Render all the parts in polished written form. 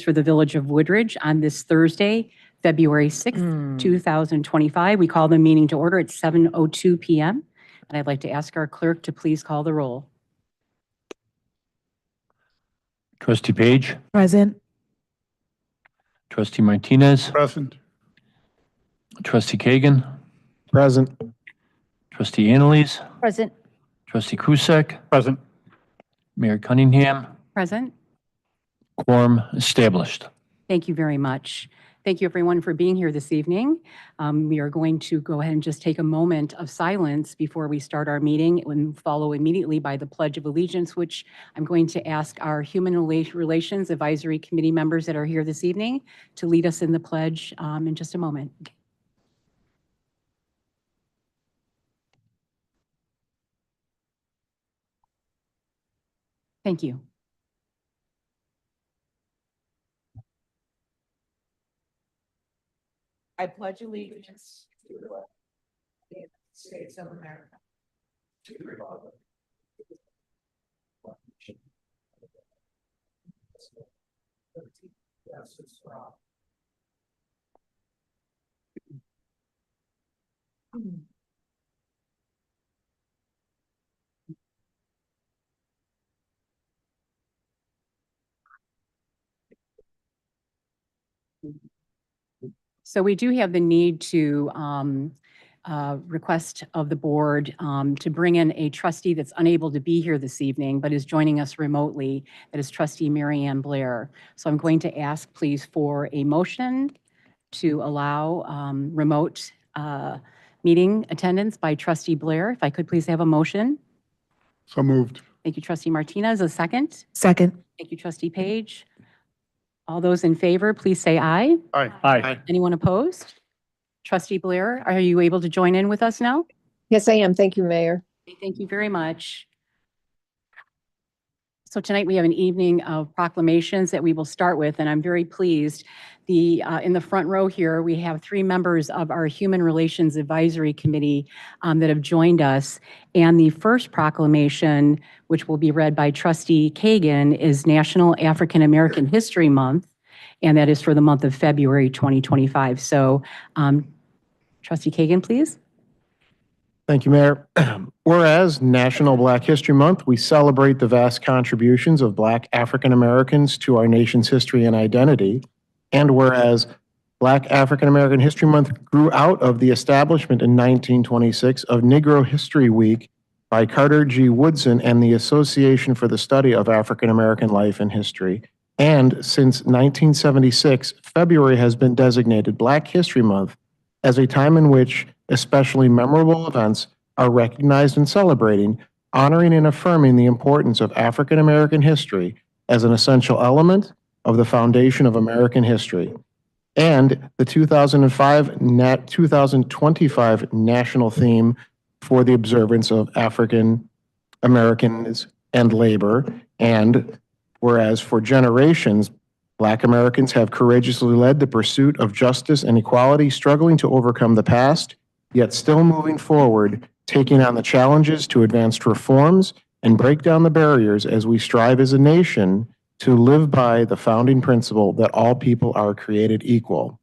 for the Village of Woodridge on this Thursday, February 6th, 2025. We call the meeting to order at 7:02 PM. And I'd like to ask our clerk to please call the roll. Trustee Page, Present. Trustee Martinez, Present. Trustee Kagan, Present. Trustee Annalise, Present. Trustee Krusek, Present. Mayor Cunningham, Present. quorum established. Thank you very much. Thank you, everyone, for being here this evening. We are going to go ahead and just take a moment of silence before we start our meeting and follow immediately by the Pledge of Allegiance, which I'm going to ask our Human Relations Advisory Committee members that are here this evening to lead us in the pledge in just a moment. Thank you. I pledge allegiance to the United States of America, to the republic. So we do have the need to request of the board to bring in a trustee that's unable to be here this evening, but is joining us remotely. That is Trustee Mary Ann Blair. So I'm going to ask, please, for a motion to allow remote meeting attendance by Trustee Blair. If I could please have a motion. So moved. Thank you, Trustee Martinez. A second. Second. Thank you, Trustee Page. All those in favor, please say aye. Aye. Aye. Anyone opposed? Trustee Blair, are you able to join in with us now? Yes, I am. Thank you, Mayor. Thank you very much. So tonight we have an evening of proclamations that we will start with, and I'm very pleased. In the front row here, we have 3 members of our Human Relations Advisory Committee that have joined us. And the first proclamation, which will be read by Trustee Kagan, is National African American History Month, and that is for the month of February 2025. So, Trustee Kagan, please. Thank you, Mayor. Whereas National Black History Month, we celebrate the vast contributions of Black African Americans to our nation's history and identity. And whereas Black African American History Month grew out of the establishment in 1926 of Negro History Week by Carter G. Woodson and the Association for the Study of African American Life and History. And since 1976, February has been designated Black History Month as a time in which especially memorable events are recognized and celebrating, honoring and affirming the importance of African American history as an essential element of the foundation of American history. And the 2025 national theme for the observance of African Americans and labor. And whereas for generations, Black Americans have courageously led the pursuit of justice and equality, struggling to overcome the past, yet still moving forward, taking on the challenges to advance reforms and break down the barriers as we strive as a nation to live by the founding principle that all people are created equal.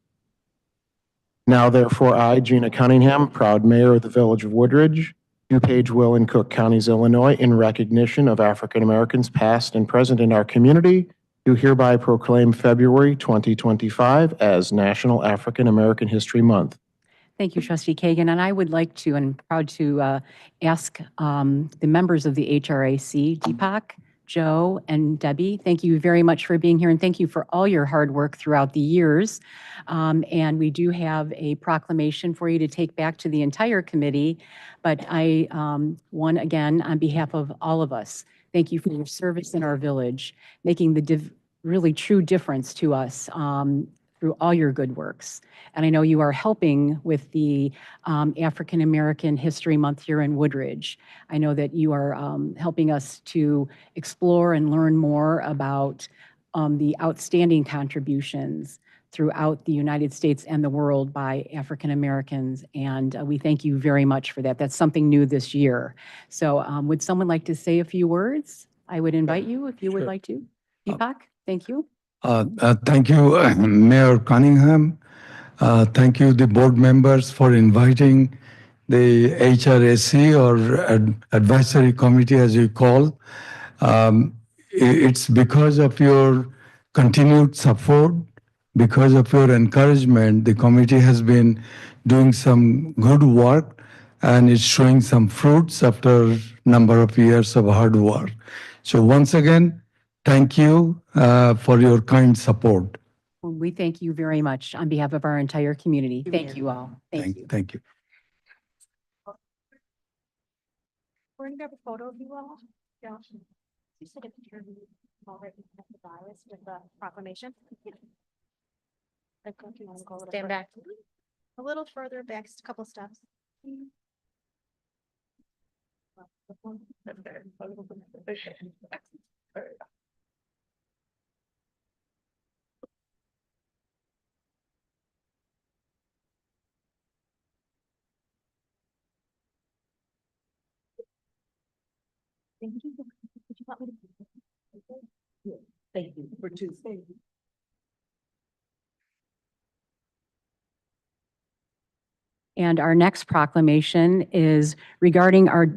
Now, therefore, I, Gina Cunningham, proud mayor of the Village of Woodridge, DuPage, Will, and Cook Counties, Illinois, in recognition of African Americans past and present in our community, do hereby proclaim February 2025 as National African American History Month. Thank you, Trustee Kagan. And I would like to, and proud to ask the members of the HRAC, Deepak, Joe, and Debbie, thank you very much for being here, and thank you for all your hard work throughout the years. And we do have a proclamation for you to take back to the entire committee, but I want, again, on behalf of all of us, thank you for your service in our village, making the really true difference to us through all your good works. And I know you are helping with the African American History Month here in Woodridge. I know that you are helping us to explore and learn more about the outstanding contributions throughout the United States and the world by African Americans. And we thank you very much for that. That's something new this year. So would someone like to say a few words? I would invite you if you would like to. Deepak, thank you. Thank you, Mayor Cunningham. Thank you, the board members, for inviting the HRAC or advisory committee, as you call. It's because of your continued support, because of your encouragement, the committee has been doing some good work and it's showing some fruits after a number of years of hard work. So once again, thank you for your kind support. We thank you very much on behalf of our entire community. Thank you all. Thank you. Thank you. We're gonna grab a photo of you all. Yeah. Just take a picture of you already at the virus with the proclamation. Stand back. A little further back, just a couple steps. Thank you. Would you want me to? Thank you for Tuesday. And our next proclamation is regarding our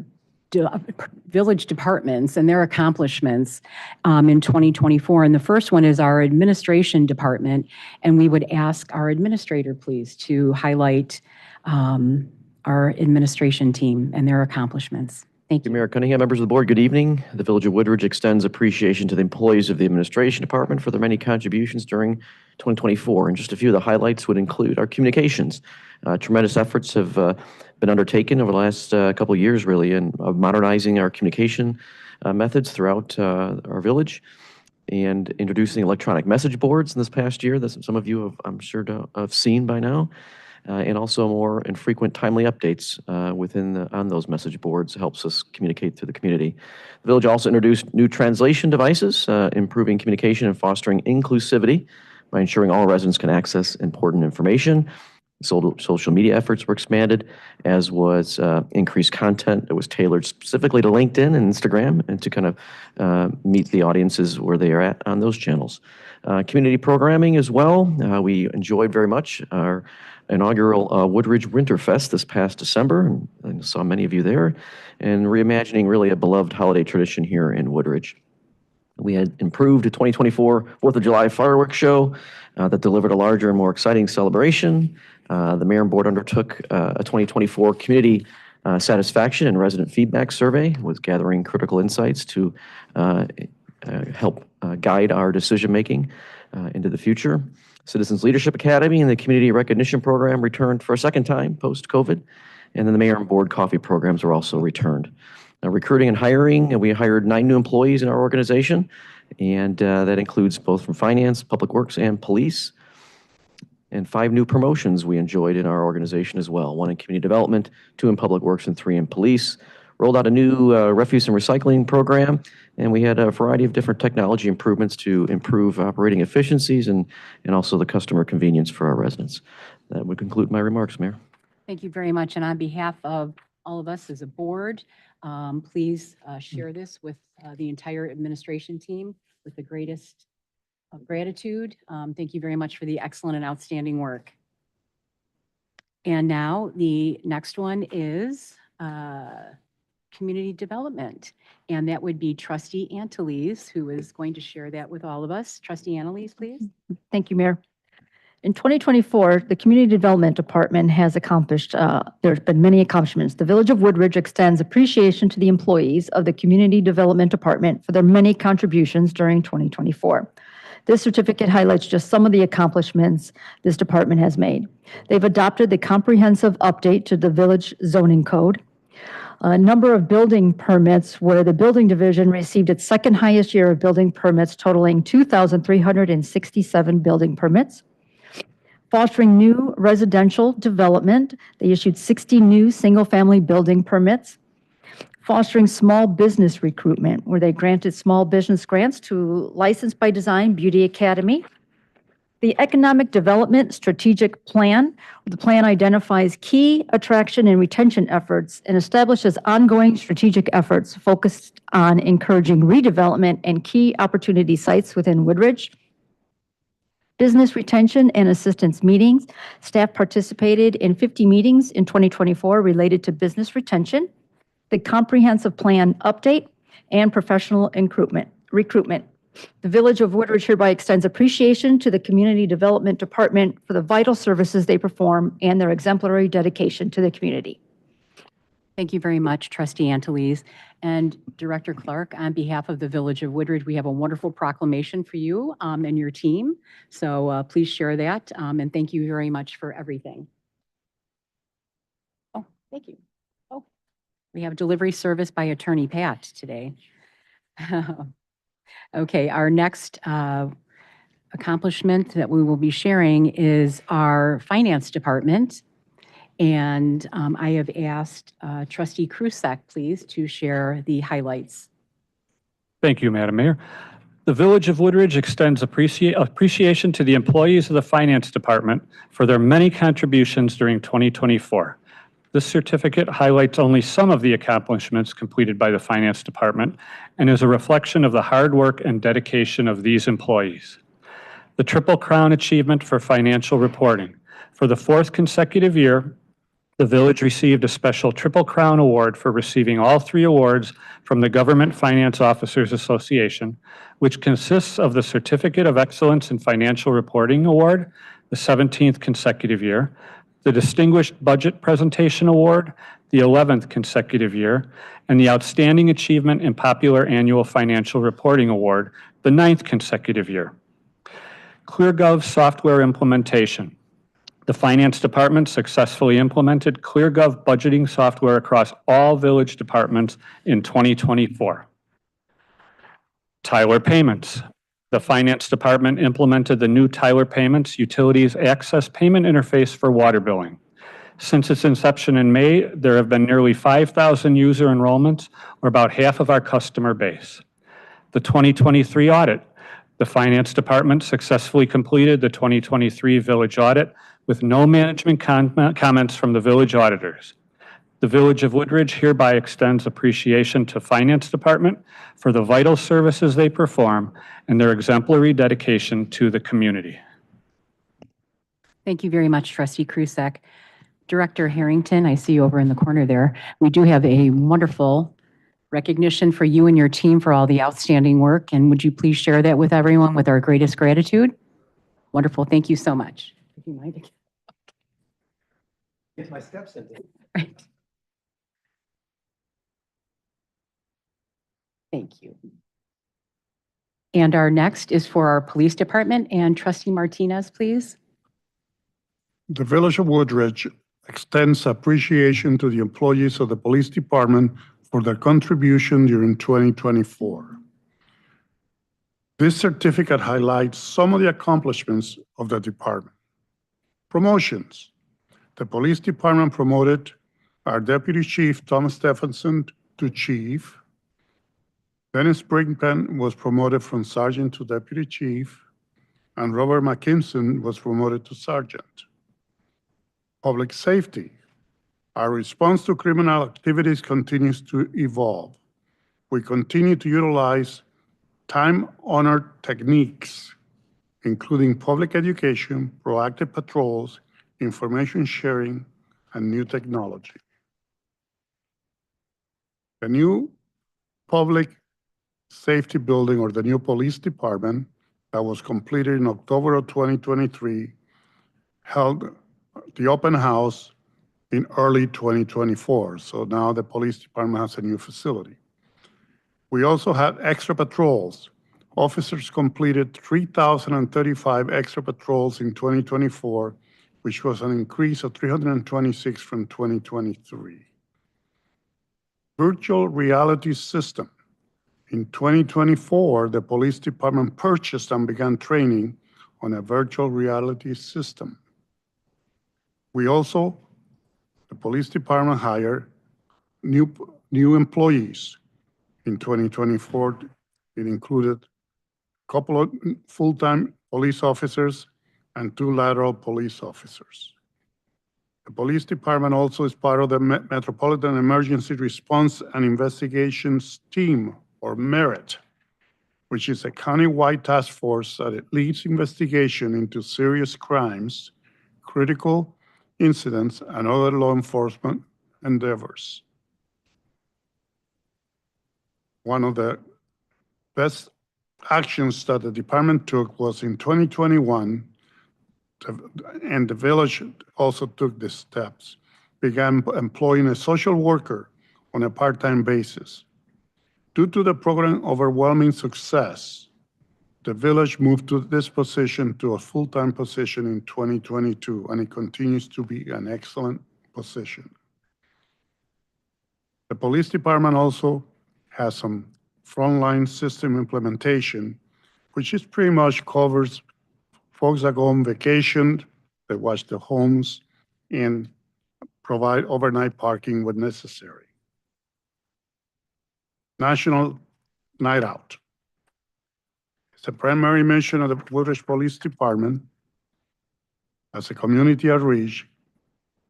village departments and their accomplishments in 2024. And the first one is our administration department. And we would ask our administrator, please, to highlight our administration team and their accomplishments. Thank you. Mayor Cunningham, members of the board, good evening. The Village of Woodridge extends appreciation to the employees of the administration department for their many contributions during 2024. And just a few of the highlights would include our communications. Tremendous efforts have been undertaken over the last couple of years, really, in modernizing our communication methods throughout our village and introducing electronic message boards in this past year that some of you have, I'm sure, have seen by now. And also more and frequent timely updates on those message boards helps us communicate through the community. The village also introduced new translation devices, improving communication and fostering inclusivity by ensuring all residents can access important information. Social media efforts were expanded, as was increased content that was tailored specifically to LinkedIn and Instagram and to kind of meet the audiences where they are at on those channels. Community programming as well. We enjoyed very much our inaugural Woodridge Winterfest this past December, and saw many of you there, and reimagining really a beloved holiday tradition here in Woodridge. We had improved a 2024 4th of July fireworks show that delivered a larger and more exciting celebration. The mayor and board undertook a 2024 community satisfaction and resident feedback survey, with gathering critical insights to help guide our decision-making into the future. Citizens Leadership Academy and the Community Recognition Program returned for a second time post-COVID, and then the mayor and board coffee programs were also returned. Recruiting and hiring, we hired 9 new employees in our organization, and that includes both from finance, public works, and police. And 5 new promotions we enjoyed in our organization as well, 1 in community development, 2 in public works, and 3 in police. Rolled out a new refuse and recycling program, and we had a variety of different technology improvements to improve operating efficiencies and also the customer convenience for our residents. That would conclude my remarks, Mayor. Thank you very much. And on behalf of all of us as a board, please share this with the entire administration team with the greatest of gratitude. Thank you very much for the excellent and outstanding work. And now the next one is community development. And that would be Trustee Antilles, who is going to share that with all of us. Trustee Antilles, please. Thank you, Mayor. In 2024, the Community Development Department has accomplished, there's been many accomplishments. The Village of Woodridge extends appreciation to the employees of the Community Development Department for their many contributions during 2024. This certificate highlights just some of the accomplishments this department has made. They've adopted the comprehensive update to the village zoning code, a number of building permits where the building division received its second highest year of building permits, totaling 2,367 building permits. Fostering new residential development, they issued 60 new single-family building permits. Fostering small business recruitment, where they granted small business grants to Licensed by Design Beauty Academy. The Economic Development Strategic Plan, the plan identifies key attraction and retention efforts and establishes ongoing strategic efforts focused on encouraging redevelopment and key opportunity sites within Woodridge. business retention and assistance meetings. Staff participated in 50 meetings in 2024 related to business retention, the comprehensive plan update, and professional recruitment. The Village of Woodridge hereby extends appreciation to the Community Development Department for the vital services they perform and their exemplary dedication to the community. Thank you very much, Trustee Antilles. And Director Clark, on behalf of the Village of Woodridge, we have a wonderful proclamation for you and your team. So please share that, and thank you very much for everything. Oh, thank you. Oh, we have delivery service by Attorney Pat today. Okay, our next accomplishment that we will be sharing is our Finance Department. And I have asked Trustee Krusek, please, to share the highlights. Thank you, Madam Mayor. The Village of Woodridge extends appreciation to the employees of the Finance Department for their many contributions during 2024. This certificate highlights only some of the accomplishments completed by the Finance Department and is a reflection of the hard work and dedication of these employees. The Triple Crown Achievement for Financial Reporting. For the 4th consecutive year, the Village received a special Triple Crown Award for receiving all 3 awards from the Government Finance Officers Association, which consists of the Certificate of Excellence in Financial Reporting Award, the 17th consecutive year, the Distinguished Budget Presentation Award, the 11th consecutive year, and the Outstanding Achievement in Popular Annual Financial Reporting Award, the 9th consecutive year. ClearGov software implementation. The Finance Department successfully implemented ClearGov budgeting software across all Village departments in 2024. Tyler Payments. The Finance Department implemented the new Tyler Payments Utilities Access Payment Interface for water billing. Since its inception in May, there have been nearly 5,000 user enrollments, or about half of our customer base. The 2023 audit. The Finance Department successfully completed the 2023 Village audit with no management comments from the Village auditors. The Village of Woodridge hereby extends appreciation to Finance Department for the vital services they perform and their exemplary dedication to the community. Thank you very much, Trustee Krusek. Director Harrington, I see you over in the corner there. We do have a wonderful recognition for you and your team for all the outstanding work. And would you please share that with everyone with our greatest gratitude? Wonderful. Thank you so much. If you mind. Get my steps in. Right. Thank you. And our next is for our Police Department, and Trustee Martinez, please. The Village of Woodridge extends appreciation to the employees of the Police Department for their contribution during 2024. This certificate highlights some of the accomplishments of the department. Promotions. The Police Department promoted our Deputy Chief, Tom Stephenson, to Chief. Dennis Brinkman was promoted from Sergeant to Deputy Chief, and Robert McKimson was promoted to Sergeant. Public safety. Our response to criminal activities continues to evolve. We continue to utilize time-honored techniques, including public education, proactive patrols, information sharing, and new technology. The new public safety building, or the new police department, that was completed in October of 2023, held the open house in early 2024. So now the police department has a new facility. We also had extra patrols. Officers completed 3,035 extra patrols in 2024, which was an increase of 326 from 2023. Virtual reality system. In 2024, the police department purchased and began training on a virtual reality system. We also, the police department, hired new employees in 2024. It included a couple of full-time police officers and 2 lateral police officers. The police department also is part of the Metropolitan Emergency Response and Investigations Team, or MERIT, which is a countywide task force that leads investigation into serious crimes, critical incidents, and other law enforcement endeavors. One of the best actions that the department took was in 2021, and the village also took the steps, began employing a social worker on a part-time basis. Due to the program's overwhelming success, the village moved to this position to a full-time position in 2022, and it continues to be an excellent position. The police department also has some frontline system implementation, which is pretty much covers folks that go on vacation, they watch the homes, and provide overnight parking when necessary. National Night Out. It's a primary mission of the Woodridge Police Department as a community outreach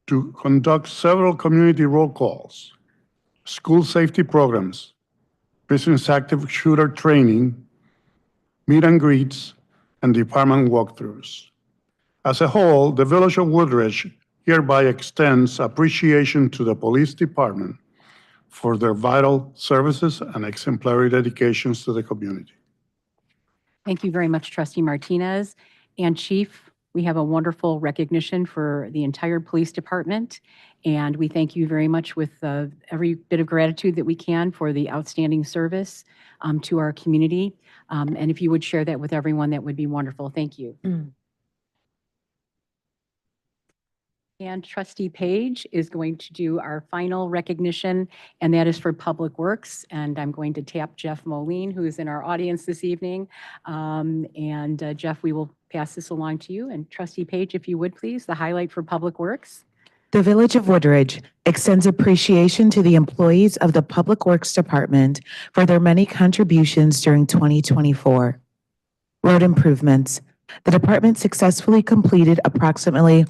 to conduct several community roll calls, school safety programs, business active shooter training, meet and greets, and department walkthroughs. As a whole, the Village of Woodridge hereby extends appreciation to the police department for their vital services and exemplary dedications to the community. Thank you very much, Trustee Martinez. And Chief, we have a wonderful recognition for the entire police department, and we thank you very much with every bit of gratitude that we can for the outstanding service to our community. And if you would share that with everyone, that would be wonderful. Thank you. And Trustee Page is going to do our final recognition, and that is for Public Works. And I'm going to tap Jeff Moline, who is in our audience this evening. Jeff, we will pass this along to you. And Trustee Page, if you would please, the highlight for Public Works. The Village of Woodridge extends appreciation to the employees of the Public Works Department for their many contributions during 2024. Road improvements. The department successfully completed approximately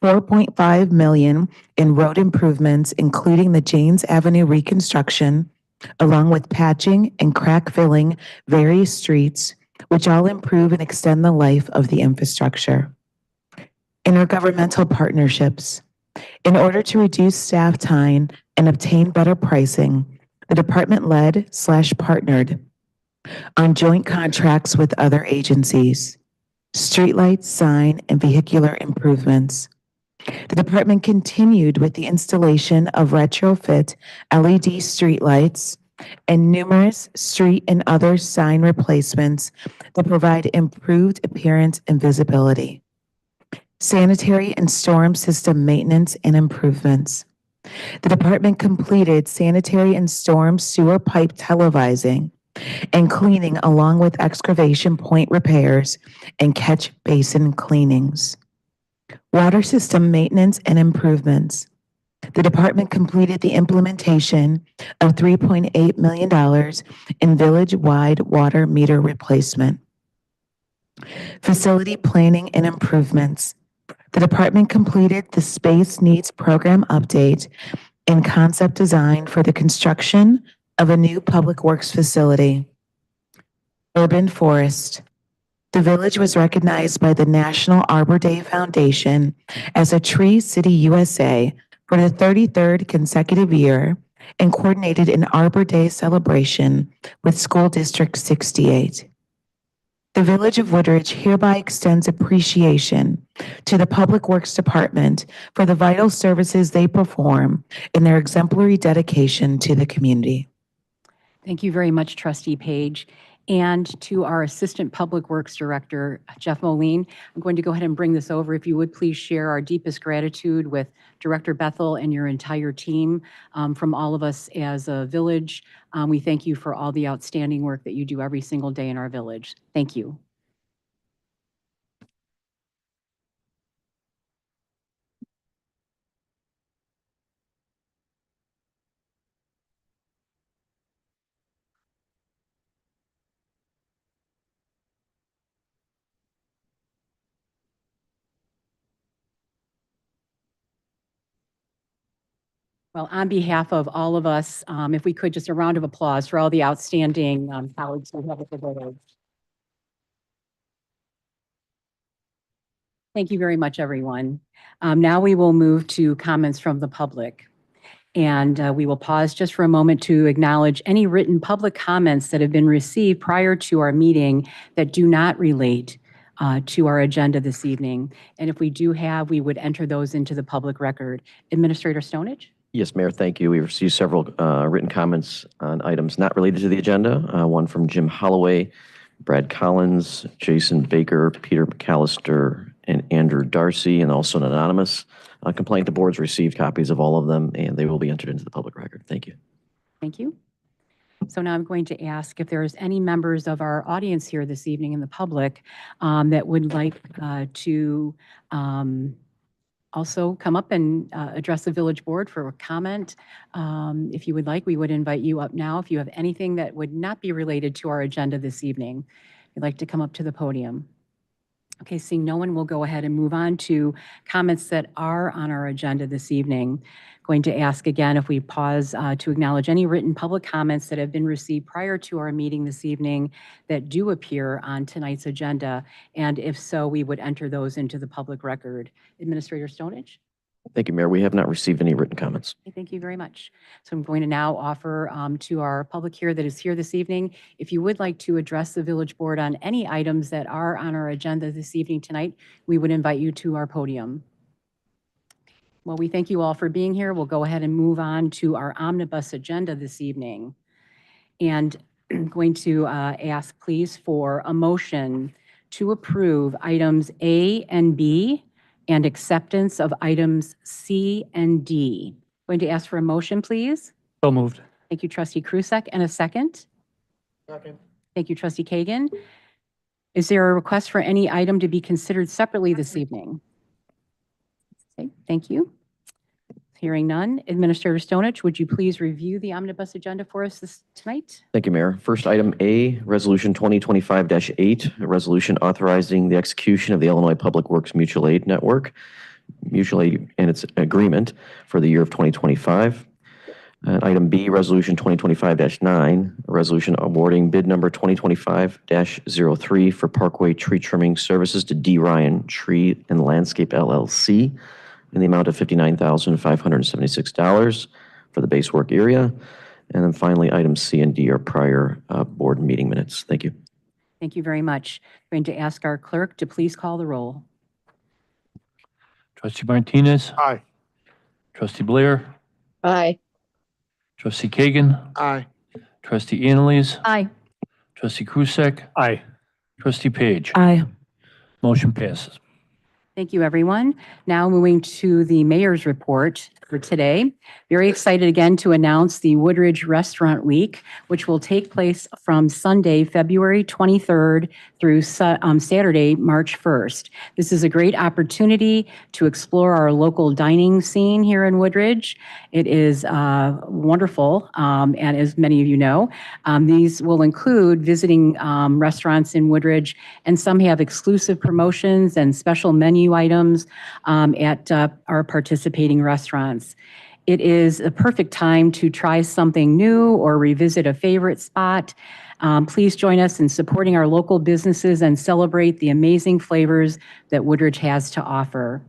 $4.5 million in road improvements, including the Janes Avenue reconstruction, along with patching and crack filling various streets, which all improve and extend the life of the infrastructure. Intergovernmental partnerships. In order to reduce staff time and obtain better pricing, the department led/partnered on joint contracts with other agencies. Streetlights, sign, and vehicular improvements. The department continued with the installation of retrofit LED streetlights and numerous street and other sign replacements that provide improved appearance and visibility. Sanitary and storm system maintenance and improvements. The department completed sanitary and storm sewer pipe televising and cleaning, along with excavation point repairs and catch basin cleanings. Water system maintenance and improvements. The department completed the implementation of $3.8 million in village-wide water meter replacement. Facility planning and improvements. The department completed the Space Needs Program update and concept design for the construction of a new public works facility. Urban forest. The village was recognized by the National Arbor Day Foundation as a Tree City USA for the 33rd consecutive year and coordinated an Arbor Day celebration with School District 68. The Village of Woodridge hereby extends appreciation to the Public Works Department for the vital services they perform and their exemplary dedication to the community. Thank you very much, Trustee Page. And to our Assistant Public Works Director, Jeff Moline, I'm going to go ahead and bring this over. If you would please share our deepest gratitude with Director Bethel and your entire team from all of us as a village. We thank you for all the outstanding work that you do every single day in our village. Thank you. Well, on behalf of all of us, if we could, just a round of applause for all the outstanding colleagues we have at the village. Thank you very much, everyone. Now we will move to comments from the public. And we will pause just for a moment to acknowledge any written public comments that have been received prior to our meeting that do not relate to our agenda this evening. And if we do have, we would enter those into the public record. Administrator Stonich? Yes, Mayor, thank you. We received several written comments on items not related to the agenda. One from Jim Holloway, Brad Collins, Jason Baker, Peter McAllister, and Andrew Darcy, and also an anonymous complaint. The board's received copies of all of them, and they will be entered into the public record. Thank you. Thank you. So now I'm going to ask if there's any members of our audience here this evening in the public that would like to also come up and address the village board for a comment. If you would like, we would invite you up now. If you have anything that would not be related to our agenda this evening, you'd like to come up to the podium. Okay, seeing no one, we'll go ahead and move on to comments that are on our agenda this evening. Going to ask again if we pause to acknowledge any written public comments that have been received prior to our meeting this evening that do appear on tonight's agenda. And if so, we would enter those into the public record. Administrator Stonich? Thank you, Mayor. We have not received any written comments. Okay, thank you very much. So I'm going to now offer to our public here that is here this evening, if you would like to address the village board on any items that are on our agenda this evening tonight, we would invite you to our podium. Well, we thank you all for being here. We'll go ahead and move on to our omnibus agenda this evening. And I'm going to ask, please, for a motion to approve items A and B and acceptance of items C and D. Going to ask for a motion, please. So moved. Thank you, Trustee Krusek. And a second? Second. Thank you, Trustee Kagan. Is there a request for any item to be considered separately this evening? Okay, thank you. Hearing none. Administrator Stonich, would you please review the omnibus agenda for us tonight? Thank you, Mayor. First item A, Resolution 2025-8, a resolution authorizing the execution of the Illinois Public Works Mutual Aid Network, mutual aid and its agreement for the year of 2025. And item B, Resolution 2025-9, a resolution awarding bid number 2025-03 for Parkway Tree Trimming Services to D. Ryan Tree and Landscape LLC in the amount of $59,576 for the base work area. And then finally, items C and D are prior board meeting minutes. Thank you. Thank you very much. I'm going to ask our clerk to please call the roll. Trustee Martinez, Aye. Trustee Blair, Aye. Trustee Kagan, Aye. Trustee Annalise, Aye. Trustee Krusek, Aye. Trustee Page. Aye. Motion passes. Thank you, everyone. Now moving to the mayor's report for today. Very excited again to announce the Woodridge Restaurant Week, which will take place from Sunday, February 23rd through Saturday, March 1st. This is a great opportunity to explore our local dining scene here in Woodridge. It is wonderful, and as many of you know, these will include visiting restaurants in Woodridge, and some have exclusive promotions and special menu items at our participating restaurants. It is a perfect time to try something new or revisit a favorite spot. Please join us in supporting our local businesses and celebrate the amazing flavors that Woodridge has to offer.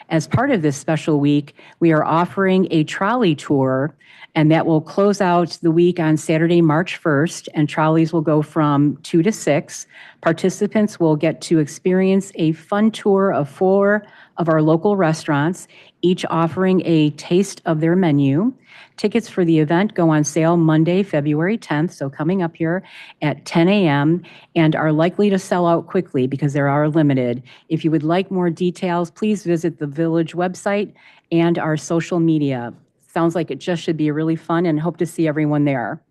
As part of this special week, we are offering a trolley tour, and that will close out the week on Saturday, March 1st, and trolleys will go from 2 to 6. Participants will get to experience a fun tour of 4 of our local restaurants, each offering a taste of their menu. Tickets for the event go on sale Monday, February 10th, so coming up here at 10 a.m., and are likely to sell out quickly because there are limited. If you would like more details, please visit the Village website and our social media. Sounds like it just should be really fun, and hope to see everyone there.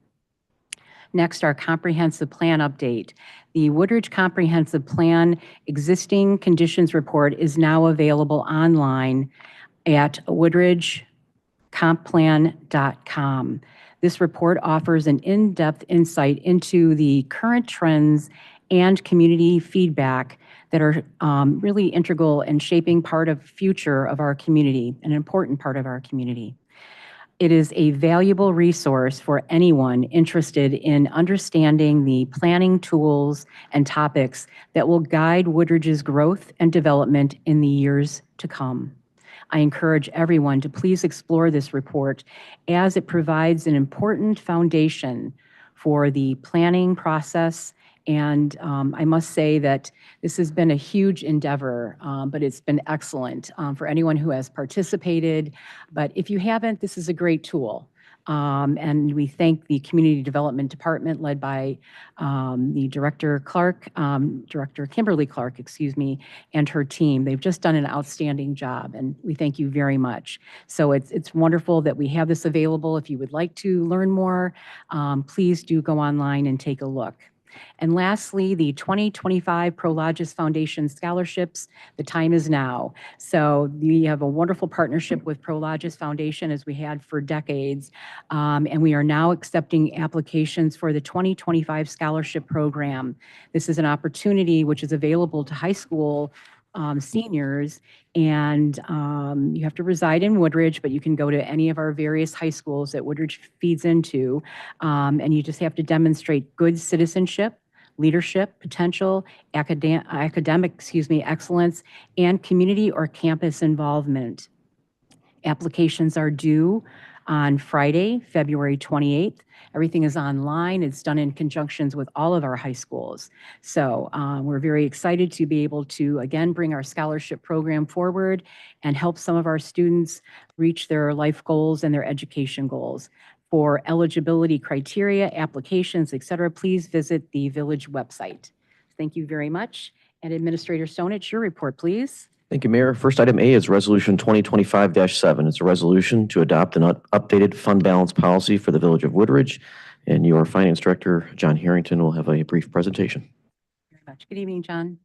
Next, our comprehensive plan update. The Woodridge Comprehensive Plan Existing Conditions Report is now available online at woodridgecomplan.com. This report offers an in-depth insight into the current trends and community feedback that are really integral in shaping part of future of our community, an important part of our community. It is a valuable resource for anyone interested in understanding the planning tools and topics that will guide Woodridge's growth and development in the years to come. I encourage everyone to please explore this report as it provides an important foundation for the planning process. And I must say that this has been a huge endeavor, but it's been excellent for anyone who has participated. But if you haven't, this is a great tool. And we thank the Community Development Department led by the Director Clark, Director Kimberly Clark, excuse me, and her team. They've just done an outstanding job, and we thank you very much. So it's wonderful that we have this available. If you would like to learn more, please do go online and take a look. And lastly, the 2025 Prologis Foundation scholarships, the time is now. So we have a wonderful partnership with Prologis Foundation as we had for decades. And we are now accepting applications for the 2025 scholarship program. This is an opportunity which is available to high school seniors, and you have to reside in Woodridge, but you can go to any of our various high schools that Woodridge feeds into, and you just have to demonstrate good citizenship, leadership, potential, academic excellence, and community or campus involvement. Applications are due on Friday, February 28th. Everything is online. It's done in conjunctions with all of our high schools. So we're very excited to be able to, again, bring our scholarship program forward and help some of our students reach their life goals and their education goals. For eligibility criteria, applications, et cetera, please visit the Village website. Thank you very much. And Administrator Stonich, your report, please. Thank you, Mayor. First item A is Resolution 2025-7. It's a resolution to adopt an updated fund balance policy for the Village of Woodridge. And your Finance Director, John Harrington, will have a brief presentation. Very much. Good evening, John.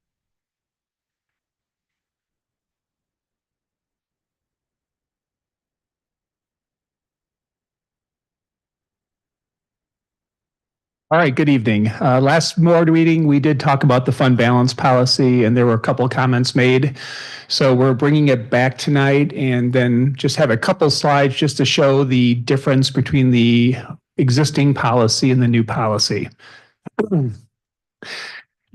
All right, good evening. Last board meeting, we did talk about the fund balance policy, and there were a couple of comments made. So we're bringing it back tonight, and then just have a couple slides just to show the difference between the existing policy and the new policy.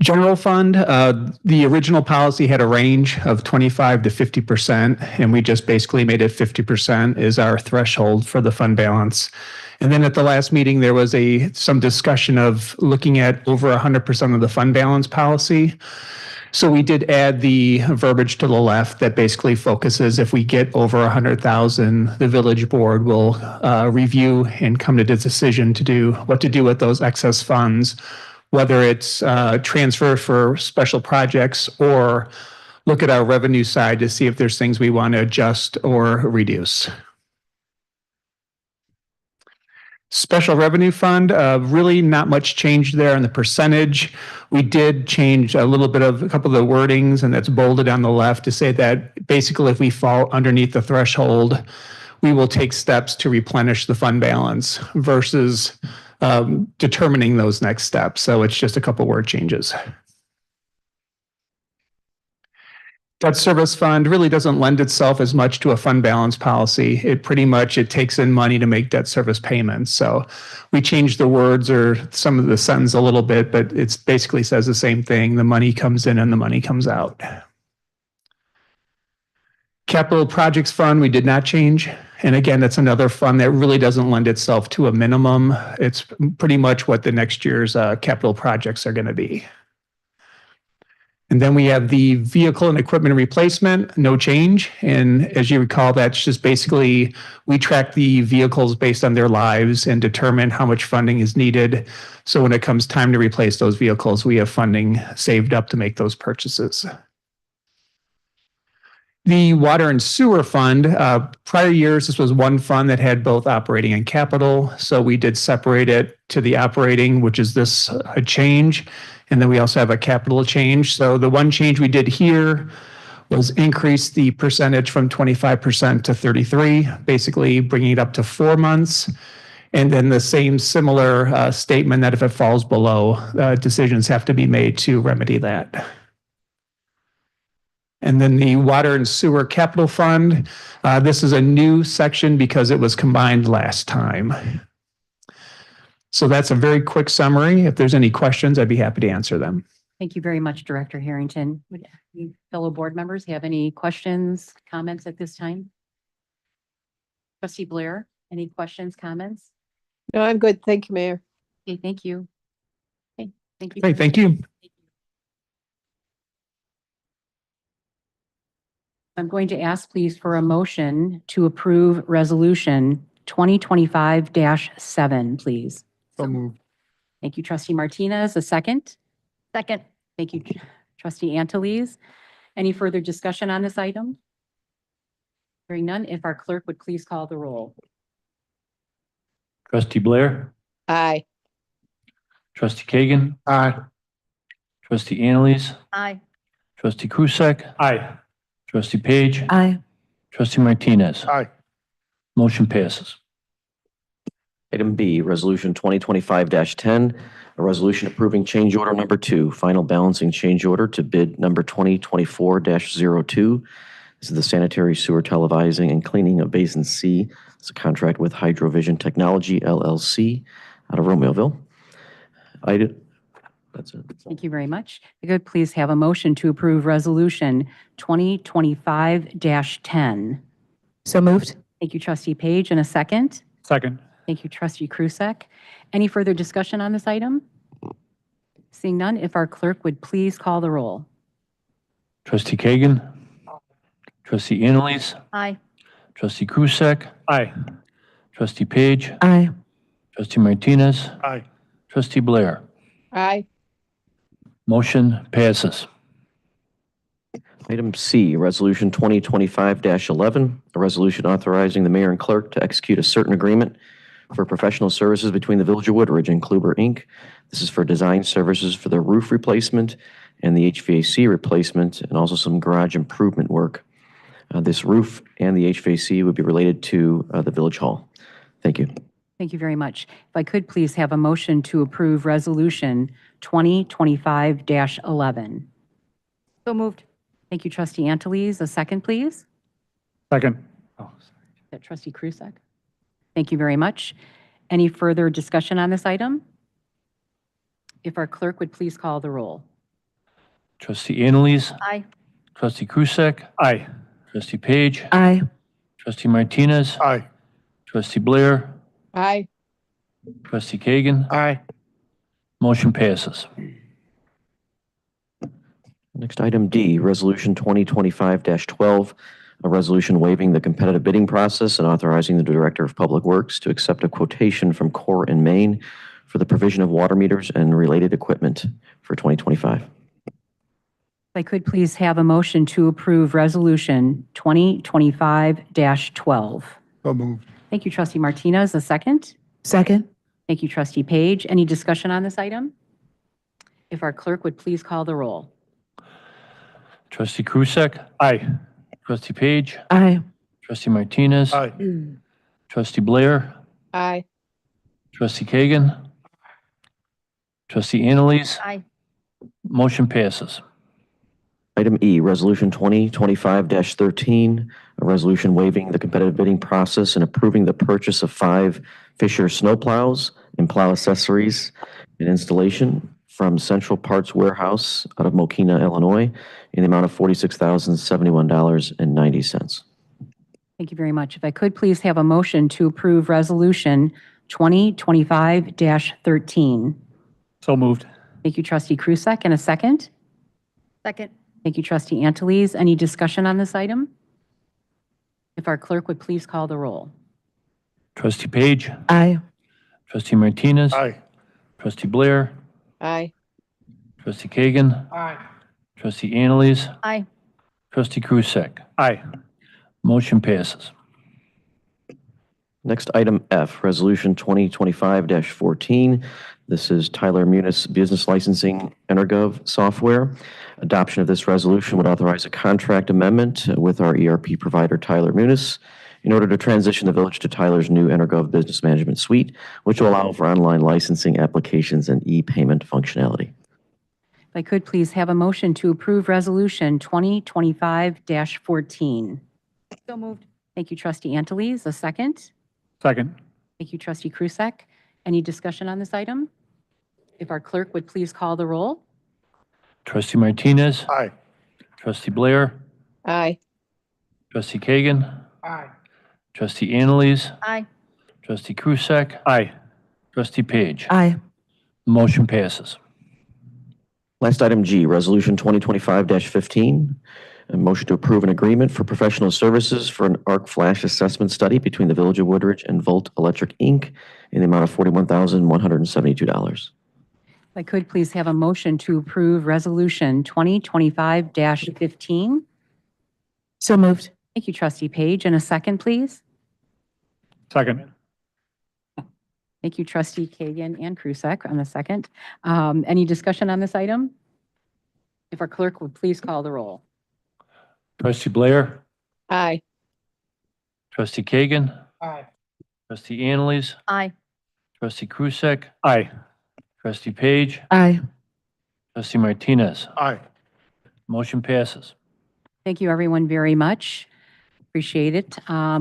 General fund, the original policy had a range of 25 to 50%, and we just basically made it 50% is our threshold for the fund balance. And then at the last meeting, there was some discussion of looking at over 100% of the fund balance policy. So we did add the verbiage to the left that basically focuses if we get over 100,000, the village board will review and come to the decision to do what to do with those excess funds, whether it's transfer for special projects or look at our revenue side to see if there's things we want to adjust or reduce. Special revenue fund, really not much change there in the percentage. We did change a little bit of a couple of the wordings, and that's bolded on the left to say that basically if we fall underneath the threshold, we will take steps to replenish the fund balance versus determining those next steps. So it's just a couple word changes. Debt service fund really doesn't lend itself as much to a fund balance policy. It takes in money to make debt service payments. So we changed the words or some of the sentence a little bit, but it basically says the same thing. The money comes in and the money comes out. Capital projects fund, we did not change. And again, that's another fund that really doesn't lend itself to a minimum. It's pretty much what the next year's capital projects are going to be. And then we have the vehicle and equipment replacement, no change. And as you recall, that's just basically, we track the vehicles based on their lives and determine how much funding is needed. So when it comes time to replace those vehicles, we have funding saved up to make those purchases. The water and sewer fund, prior years, this was one fund that had both operating and capital. So we did separate it to the operating, which is this a change. And then we also have a capital change. So the one change we did here was increase the percentage from 25% to 33%, basically bringing it up to 4 months. And then the same similar statement that if it falls below, decisions have to be made to remedy that. And then the Water and Sewer Capital Fund, this is a new section because it was combined last time. So that's a very quick summary. If there's any questions, I'd be happy to answer them. Thank you very much, Director Harrington. Would any fellow board members have any questions, comments at this time? Trustee Blair, any questions, comments? No, I'm good. Thank you, Mayor. Okay, thank you. Okay, thank you. Okay, thank you. I'm going to ask, please, for a motion to approve Resolution 2025-7, please. So moved. Thank you, Trustee Martinez. A second? Second. Thank you, Trustee Antilles. Any further discussion on this item? Hearing none, if our clerk would please call the roll. Trustee Blair, Aye. Trustee Kagan, Aye. Trustee Annalise, Aye. Trustee Krusek, Aye. Trustee Page, Aye. Trustee Martinez. Aye. Motion passes. Item B, Resolution 2025-10, a resolution approving change order number 2, final balancing change order to bid number 2024-02. This is the sanitary sewer televising and cleaning of Basin C. It's a contract with Hydrovision Technology LLC out of Romeoville. That's it. Thank you very much. If you could please have a motion to approve Resolution 2025-10. So moved. Thank you, Trustee Page, and a second. Second. Thank you, Trustee Krusek. Any further discussion on this item? Seeing none, if our clerk would please call the roll. Trustee Kagan, Trustee Annalise, Aye. Trustee Krusek, Aye. Trustee Page, Aye. Trustee Martinez, Aye. Trustee Blair. Aye. Motion passes. Item C, Resolution 2025-11, a resolution authorizing the mayor and clerk to execute a certain agreement for professional services between the Village of Woodridge and Kluber, Inc. This is for design services for the roof replacement and the HVAC replacement, and also some garage improvement work. This roof and the HVAC would be related to the Village Hall. Thank you. Thank you very much. If I could please have a motion to approve Resolution 2025-11. So moved. Thank you, Trustee Antilles. A second, please. Second. Oh, Is that Trustee Krusek? Thank you very much. Any further discussion on this item? If our clerk would please call the roll. Trustee Annalise, Aye. Trustee Krusek, Aye. Trustee Page, Aye. Trustee Martinez, Aye. Trustee Blair, Aye. Trustee Kagan. Aye. Motion passes. Next, item D, Resolution 2025-12, a resolution waiving the competitive bidding process and authorizing the Director of Public Works to accept a quotation from Core and Main for the provision of water meters and related equipment for 2025. If I could please have a motion to approve Resolution 2025-12. So moved. Thank you, Trustee Martinez. A second. Second. Thank you, Trustee Page. Any discussion on this item? If our clerk would please call the roll. Trustee Krusek, Aye. Trustee Page, Aye. Trustee Martinez, Aye. Trustee Blair, Aye. Trustee Kagan, Trustee Annalise. Aye. Motion passes. Item E, Resolution 2025-13, a resolution waiving the competitive bidding process and approving the purchase of 5 Fisher snowplows and plow accessories and installation from Central Parts Warehouse out of Mokina, Illinois, in the amount of $46,071.90. Thank you very much. If I could please have a motion to approve Resolution 2025-13. So moved. Thank you, Trustee Krusek. And a second. Second. Thank you, Trustee Antilles. Any discussion on this item? If our clerk would please call the roll. Trustee Page, Aye. Trustee Martinez, Aye. Trustee Blair, Aye. Trustee Kagan, Aye. Trustee Annalise, Aye. Trustee Krusek. Aye. Motion passes. Next, item F, Resolution 2025-14. This is Tyler Munis Business Licensing Energov software. Adoption of this resolution would authorize a contract amendment with our ERP provider, Tyler Munis, in order to transition the village to Tyler's new Energov Business Management Suite, which will allow for online licensing applications and e-payment functionality. If I could please have a motion to approve Resolution 2025-14. So moved. Thank you, Trustee Anteles. A second? Second. Thank you, Trustee Krusek. Any discussion on this item? If our clerk would please call the roll? Trustee Martinez, Aye. Trustee Blair, Aye. Trustee Kagan, Aye. Trustee Annalise, Aye. Trustee Krusek, Aye. Trustee Page. Aye. Motion passes. Last item G, Resolution 2025-15, a motion to approve an agreement for professional services for an arc flash assessment study between the Village of Woodridge and Volt Electric, Inc. in the amount of $41,172. If I could please have a motion to approve Resolution 2025-15. So moved. Thank you, Trustee Page. And a second, please? Second. Thank you, Trustee Kagan and Krusek on the second. Any discussion on this item? If our clerk would please call the roll. Trustee Blair, Aye. Trustee Kagan, Aye. Trustee Annalise, Aye. Trustee Krusek, Aye. Trustee Page, Aye. Trustee Martinez. Aye. Motion passes. Thank you, everyone, very much. Appreciate it.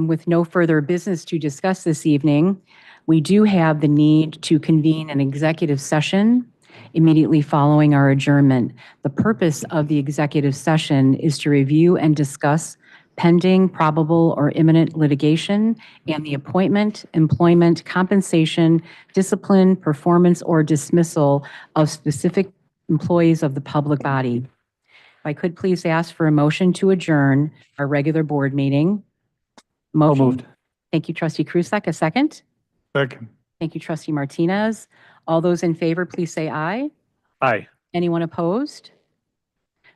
With no further business to discuss this evening, we do have the need to convene an executive session immediately following our adjournment. The purpose of the executive session is to review and discuss pending, probable, or imminent litigation and the appointment, employment, compensation, discipline, performance, or dismissal of specific employees of the public body. If I could please ask for a motion to adjourn our regular board meeting. So Motion. moved. Thank you, Trustee Krusek. A second? Second. Thank you, Trustee Martinez. All those in favor, please say aye. Aye. Anyone opposed?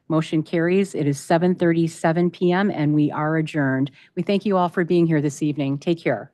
Motion carries. It is 7:37 PM and we are adjourned. We thank you all for being here this evening. Take care.